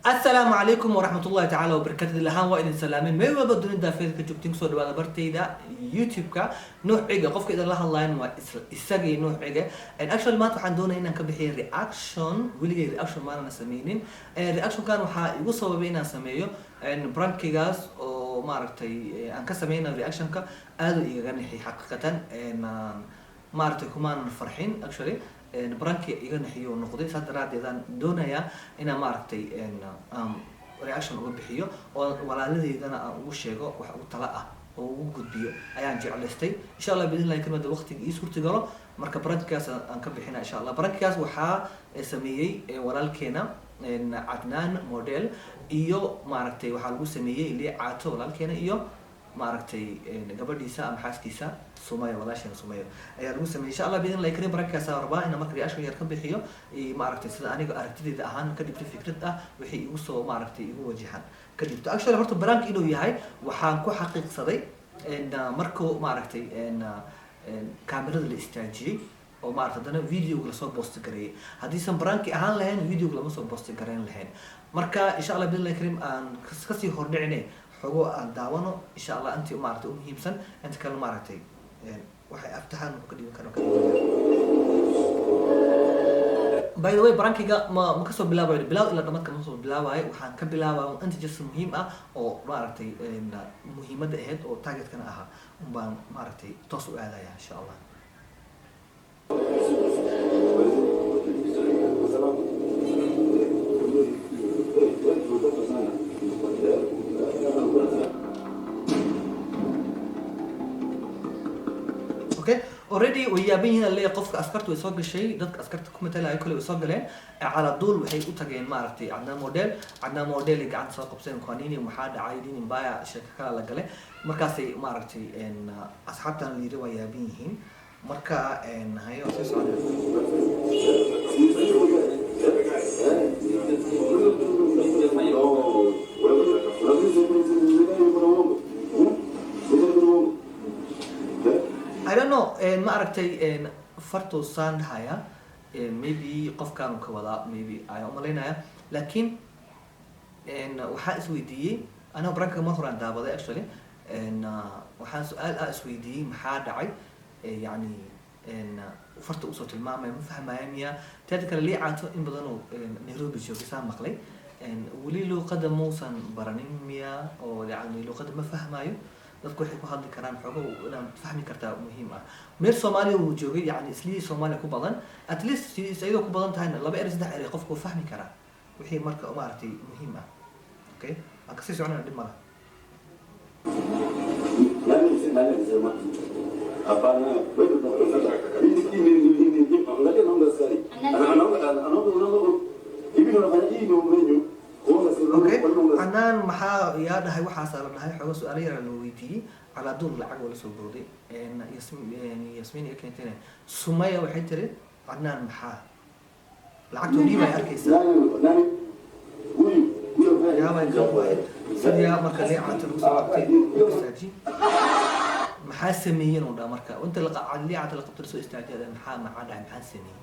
السلام عليكم ورحمة الله تعالى وبركاته لهان وإذن سلامين ما يبغى بدون دافيد كجوبتين صور بعد برتيدا يوتيوب كا نوع عجة قف كده لها لاين وإستجي نوع عجة and actually ما توحن دونا هنا كبحي reaction ولي reaction ما أنا سمينين reaction كانوا يوصلوا بينا سميه إن برانكيجاس وما عرفتي أن كسمينا reaction كا هذا يغني حقيقة إن ما عرفتي كمان فرحين actually برانكي يغني حيو نقدي صار راد إذا دونايا إنا ما عرفتي إن reaction uga bixiyo oo walaaladayda aan ugu sheego wax ugu tala ah oo ugu gudbiyo ayaan jeclaystay insha Allah bidin laakiin mada waqtiga ii suurta galo marka barnaamijkaas aan ka bixina insha Allah barnaamijkaas waxa sameeyay walaalkeena Adnan model iyo maaragtay waxa lagu sameeyay ilaa caato walaalkeena iyo maaragtay gabadhiisa ama xaaskiisa Sumaya walaashan Sumaya ayaa lagu sameeyay insha Allah bidin laakiin barnaamijkaas rabaa in markii reaction yar ka bixiyo maaragtay sida aniga aragtidayda ahaan ka dhigtay fikrad ah wixii igu soo maaragtay igu wajahan ka dhigto actually horta barnaamij inuu yahay waxaan ku xaqiiqsaday in markuu maaragtay in kaamirada la istaajiyay oo maaragtay dana video la soo post gareeyay hadii san barnaamij ahaan lahayn video lama soo post gareyn lahayn marka insha Allah bidin laakiin aan ka sii hordhicinay xogo aan daawano insha Allah anti maaragtay muhiimsan inta kale maaragtay waxay aftahan ku dhigin karo by the way barankiga ma ka soo bilaabayo bilaaw ila dhamadka ma soo bilaabayo waxaan ka bilaabaa inta just muhiim ah oo maaragtay muhiimada ahayd oo targetkana ahaa baan maaragtay toos u aadaya insha Allah already ويابين اللي قفك أسكرت ويسوق الشيء ضد أسكرت كم تلا يكل ويسوق له على طول وهي أتجين ما عرفتي عندنا موديل اللي قاعد ساق بسين قوانيني ومحاد عايدين مبايع شركة على قله مركزي ما عرفتي إن أصحابنا اللي روا يابينهم مركا إن هاي أساس I don't know ما عرفتي فرتو ساند هايا maybe قف كانوا كولا maybe أيام مالينا لكن وحاء سويدي أنا برانك ما هو عند هذا actually وحاء سؤال سويدي محاد عي يعني فرتو صوت الماما مفهم مايميا تذكر لي عاتو إن بدنو نيروبي شو بسام مقلي ولي له قدم موسى برانيميا أو يعني له قدم مفهم مايو dadku waxay ku hadli karaan xogo inaan fahmi kartaa muhiim ah meel Soomaaliya uu joogay yani isli Soomaaliya ku badan at least sidoo ku badan tahay laba eray saddex eray qofku fahmi karaa wixii marka maartay muhiim ah okay aka sii soconaa dib mala hapana wewe okay أنا محا يا ده هاي وحاسة لنا هاي حوار سؤالي على لويتي على دور العقل ولا سوبرودي إن ياسمين يكنتين سمية وحيتري عدنان محا العقل دي ما يركز يا ما يكون واحد سديا مركلي عاتل وساجي محا سميين ولا مركا وأنت لقى علي عاتل قبل ترسو استعجال هذا محا ما عاد عن محا سميين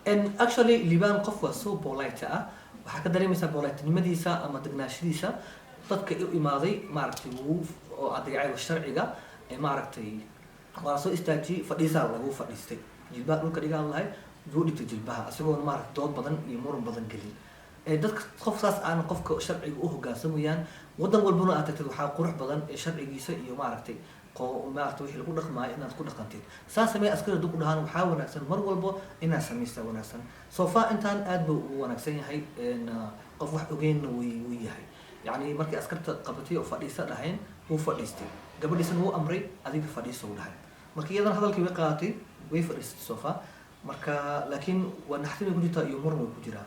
and actually liban qof waa soo polite ah waxa ka dareemaysaa politenimadiisa ama degnaashadiisa dadka u imaaday maaragtay oo adeecay sharciga ee maaragtay waa soo istaajiyay fadhiisa lagu fadhiistay jilbaha dhulka dhigaan lahay buu dhigtay jilbaha asagoo maaragtay dood badan iyo muran badan gelin dadka qofkaas aan qofka sharciga u hoggaansamayaan wadan walbana aad tagtid waxa qurux badan ee sharcigiisa iyo maaragtay maaragtay wixii lagu dhaqmaayo inaad ku dhaqantid saas samee askari dad ku dhahan waxa wanaagsan mar walba inaad sameeysaa wanaagsan soo fa intaan aad buu u wanaagsan yahay qof wax ogeyn uu yahay yani markii askarta qabatay oo fadhiisa dhahayn uu fadhiistay gabadhiisana uu amray adiga fadhiiso dhahay markii iyadan hadalkii way qaatay way fadhiistay sofa marka laakiin waa naxtin ku jirta iyo muran ku jira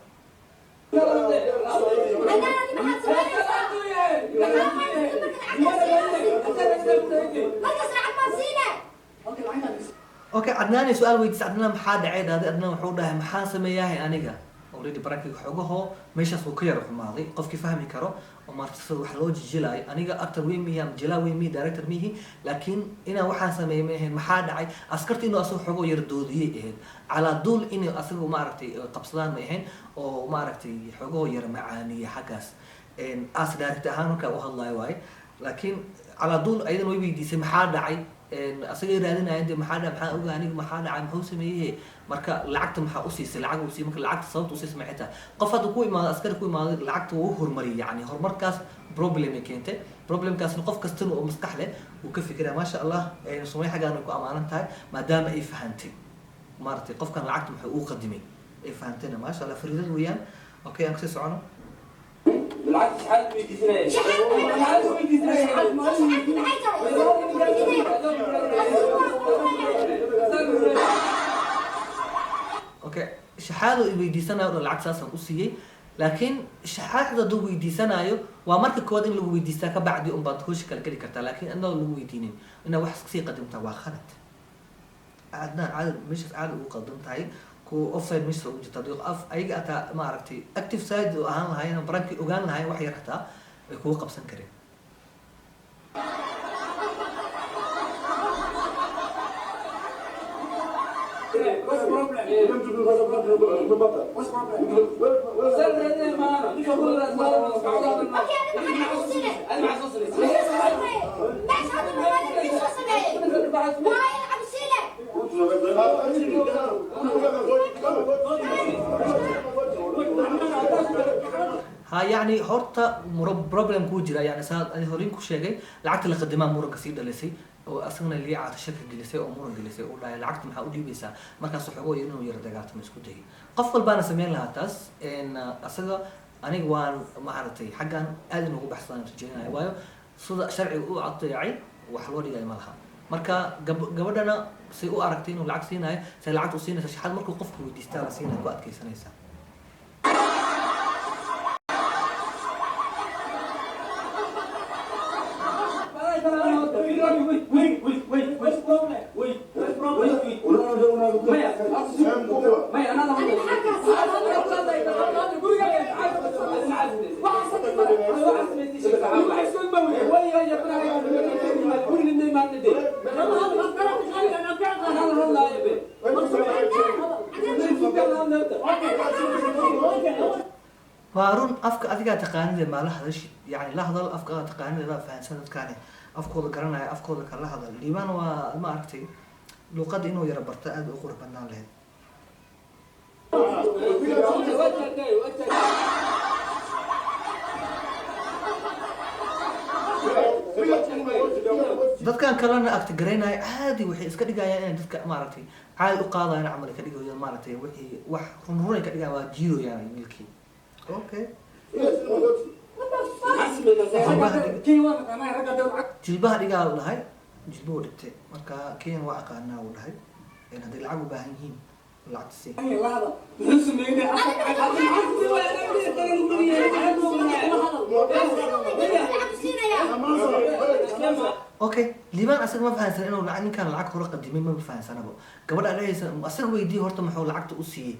اوكي عدنان سؤال ويديس عدنان محاد عيد هذا عدنان وحوده محان سمياه انيغا اوريدي براكي خوغو ميشاس و كير خماضي قفكي فهمي كرو وما تصير wax loo jijilaay aniga actor weyn miyam jilaa weyn mi director mihi laakiin ina waxaan sameeyay maxaa dhacay askartii inuu asoo xogo yar doodiyay ahayd ala dul in asagu ma aragtay qabsadaan ma ahayn oo ma aragtay xogo yar macaaniye xagaas as director ahaan ka u hadlay waay laakiin ala dul aydan way weydiisay maxaa dhacay asaga raadinayay inta maxaa ogaa aniga maxaa dhacay muxuu sameeyay marka lacagta maxaa u siisay lacag u siisay marka lacagta sababta u siisay ma xitaa qof hada ku imaado askari ku imaado lacagta uu hormariyay yani horumarkaas problem ay keentay problemkaas qof kasta oo maskax leh uu ka fikiraa ma sha Allah Soomaali xagaan ku amaanan tahay maadaama ay fahantay maartay qofkan lacagta maxuu u qadimay ay fahantayna ma sha Allah fariidad weeyaan okay aan ka sii socono بالعكس حد بيديسناش حد بيديسناش اوكي شحاده ويديسناyo lacag saasan u siiyay laakiin shaxaada duu weydiisanayo waa marka kood in lagu weydiistaa ka bacdi un baad hoosh kala gali kartaa laakiin anoo lagu weydiinin ina wax si qadimta waa khalad aadna aad meesha aad u qaldan tahay ku offside meesha u jirta dad af ayaga ata ma aragtay active side oo ahaan lahayn baranki ogaan lahayn wax yar xataa ay ku qabsan kareen What's the problem? What's the ها يعني هورتا بروبلم كو جرا يعني ساد أنا هورين كو شيء لعقت اللي قدمها مرة كثير دلسي وأصلا اللي عاد شكل جلسي أو مرة جلسي ولا لعقت محاولي بيسا ما كان صحوه ينو يردقات مسكوته قفل بانا سمين لها تاس إن أصلا أنا جوان ما عرفتي حقا أدنى هو بحثنا تجينا وايو صدق شرعي وعطيعي وحلوري جاي مالها marka gabadhana si u aragtay inuu lacag siinayo say lacag u siinaysa shaxad markuu qofku weydiistaa la siinayo ku adkaysanaysa وارون أفك أذكى تقانيد ما له هذا الشيء يعني له هذا الأفك تقانيد لا فهم سنة كانه أفكار قرنا أفكار كله هذا الإيمان وما أعرفتي لو قد إنه يربط أد أقول بنا له dadkan kalena agtagreena caadi wixii iska dhigayaan in dadka maaragtay caadi u qaadayaan amal ka dhigayo maaragtay wixii wax run ka dhigayaan waa jiidayaan milkii okay jilbaha dhigaa u dhahay jilbo u dhigtay marka keen waa aqaanaa u dhahay in hadii lacag u baahan yihiin lacag si اوكي ليبان اسق ما فهمسن انه لعن كان لعق هور قديمين ما فهمسنبو gabadha leeysa asag weydii horta maxuu lacagta u siiyay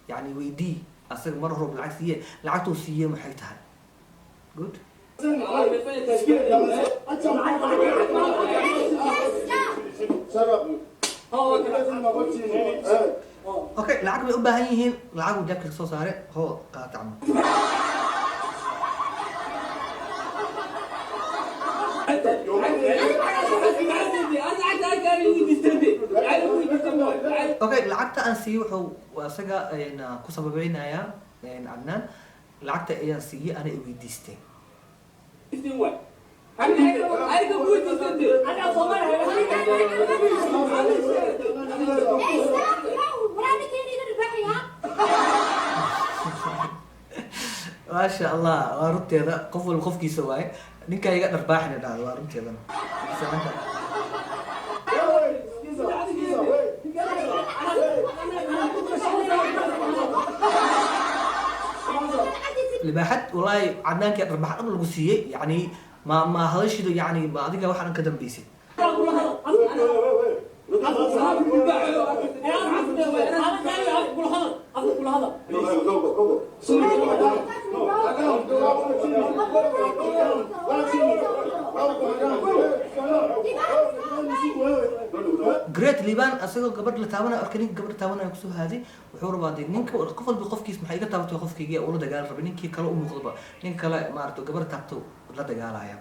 yani weydii asag mar hore lacag siiyay lacagta u siiyay maxay tahay good اوكي lacag bay u baahan yihiin lacag uu jabka soo saaray hoo qaatacmo اوكي lacagta aan siiyo wuxuu asaga ku sababeynaya Adnan lacagta ayaan siiyay ana weydiistay ما شاء الله وارنتي هذا قفل الخوف كيسواي نيكا يقدر باحنا ده وارنتي هذا لباحت والله عدنان كان ربح أمر الوصية يعني ما هذا الشيء يعني ما أديك واحد أنا كدم بيسي great liban asagoo gabadh la taabanaya orka ninka gabadh taabanaya kusoo haaday wuxuu rabaa dee ninka qof walba qofkiis maxay iga taabatay qofkayga ula dagaal rabay ninkii kale u muuqdaba ninka kale maaragta gabadh taabto la dagaalaya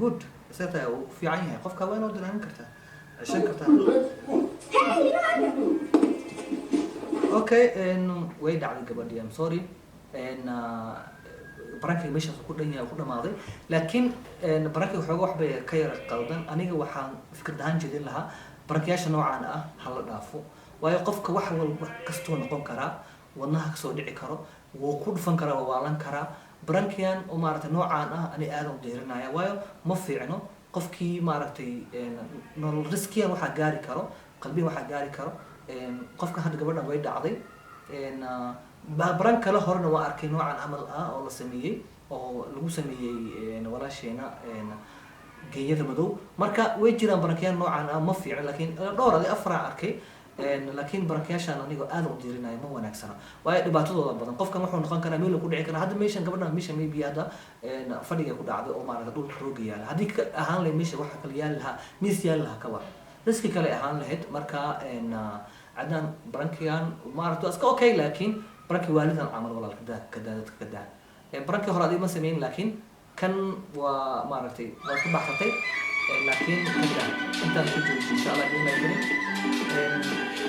good isaga uu fiican yahay qofka waa inuu diraamin kartaa عشان كرتها اوكي ان ويد على قبل ام سوري ان برانكي مش ku dhan yahay ku dhamaaday laakiin baranki waxa wax bay ka yar qaldan aniga waxaan fikradan jeedin lahaa barankiyaasha noocan ah hal dhaafo waayo qofka wax walba kasto noqon kara wadnaha ka soo dhici karo wuu ku dhufan karaa waa waalan karaa barankiyan oo maaragtay noocan ah ani aad u deerinaya waayo ma fiicno qofkii maaragtay nolol riskiyan waxa gaari karo qalbiga waxa gaari karo qofka hadda gabadhan way dhacday baran kale horena waa arkay noocan amal ah oo la sameeyay oo lagu sameeyay walaasheena geeyada madow marka way jiraan barankiyan noocan ah ma fiicno laakiin dhowr adi afar arkay laakiin barankiyaashan aniga aad u diirinayo ma wanaagsana waayo dhibaatadooda badan qofkan wuxuu noqon karaa meel ku dhici kara hadda meeshan gabadhan meesha maybe hadda fadhiga ku dhacday oo maaragtay dhulka rooga yaala haddii ahaan lahayd meesha waxa kale yaali lahaa miis yaali lahaa kawa riski kale ahaan lahayd marka cadaan barankiyan maaragtay iska okay laakiin baranki waalidan camal walaalka kadaa baranki hore adii ma sameyn laakiin kan waa maaragtay waa ku baxsatay laakiin intaan ku joogo insha Allah inay jirin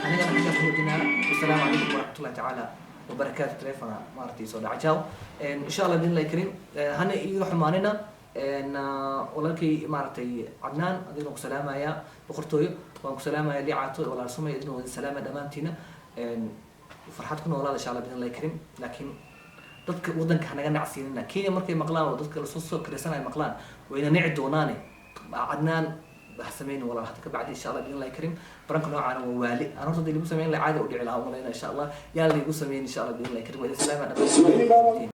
aniga waxaan ka fududinaa assalaamu calaykum waraxmatullahi tacaala wabarakaatu teleefona maaragtay soo dhacajaw insha Allah inay karin hana iyo xumaanina walaalkay maaragtay cadnaan adina ku salaamaya boqortooyo waan ku salaamaya liicaato walaal sumay adina waan salaama dhamaantiina farxad ku noolaada insha Allah inay karin laakiin dadka wadanka naga nacsiinina Kenya markay maqlaan oo dadka la soo kirsanay maqlaan wayna nici doonaane عدنان بحسمين ولا راح بعد ان شاء الله باذن الله الكريم برانك نوعا ووالي انا رصدي اللي بسمين لا عادي ودي لها والله ان شاء الله يا اللي يقول سمين ان شاء الله باذن الله الكريم والسلام عليكم